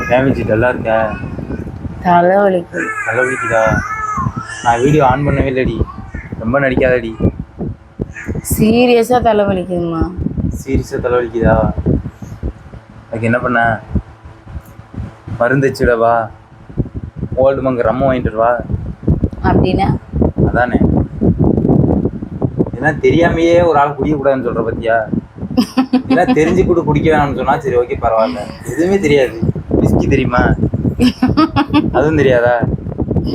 Damage நல்லா இருக்கா? தலை வலிக்குது. தலை வலிக்குதா? நான் வீடியோ ஆன் பண்ணவே இல்லடி. ரொம்ப நடிக்காதடி. சீரியஸா தலை வலிக்குதுமா. சீரியஸாக தலை வலிக்குதா? அதுக்கு என்ன பண்ண? மருந்து வச்சுடவா? ஓல்டு மங்க ரம்ம வாங்கிட்டு வா. அப்படின்னா அதானே, ஏன்னா தெரியாமையே ஒரு ஆள் குடிக்கக்கூடாதுன்னு சொல்கிற பத்தியா? ஏன்னா தெரிஞ்சு கூட குடிக்க வேணும்னு சொன்னா சரி ஓகே பரவாயில்ல. எதுவுமே தெரியாது. விஸ்கி தெரியுமா? அதுவும் தெரியாதா?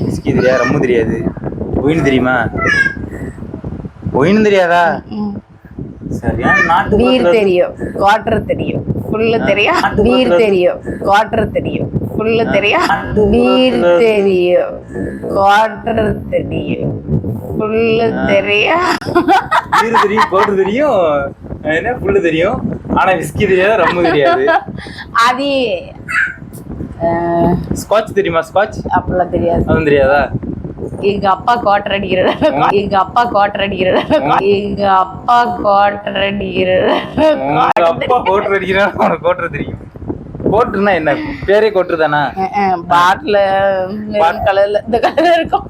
விஸ்கி தெரியாது, ரம்மு தெரியாது, ஒயின் தெரியுமா? ஒயினும் தெரியாதா? சரியான நாட்டு பீர் தெரியும், குவார்டர் தெரியும், ஃபுல்லு தெரியும். பீர் தெரியும், குவார்டர் தெரியும், ஃபுல்லு தெரியும். பீர் தெரியும், குவார்டர் தெரியும், ஃபுல்லு தெரியும். பீர் தெரியும், குவார்டர் தெரியும், என்ன ஃபுல்லு தெரியும். ஆனா விஸ்கி தெரியாது, ரம்மு தெரியாது. அது ஸ்காட்ச் தெரியுமா? ஸ்காட்ச் அப்படிலாம் தெரியாது. அதுவும் தெரியாதா? எங்க அப்பா குவார்டர் அடிக்கிறாரு, எங்க அப்பா குவார்டர் அடிக்கிறாரு, எங்க அப்பா குவார்டர் அடிக்கிறாரு. உங்க அப்பா கோட்டர் அடிக்கிறாரு, உனக்கு கோட்டர் தெரியும். கோட்டர்னா என்ன? பேரே கோட்டர் தானா? பாட்டில மெரூன் கலர்ல இந்த கலர் இருக்கும்.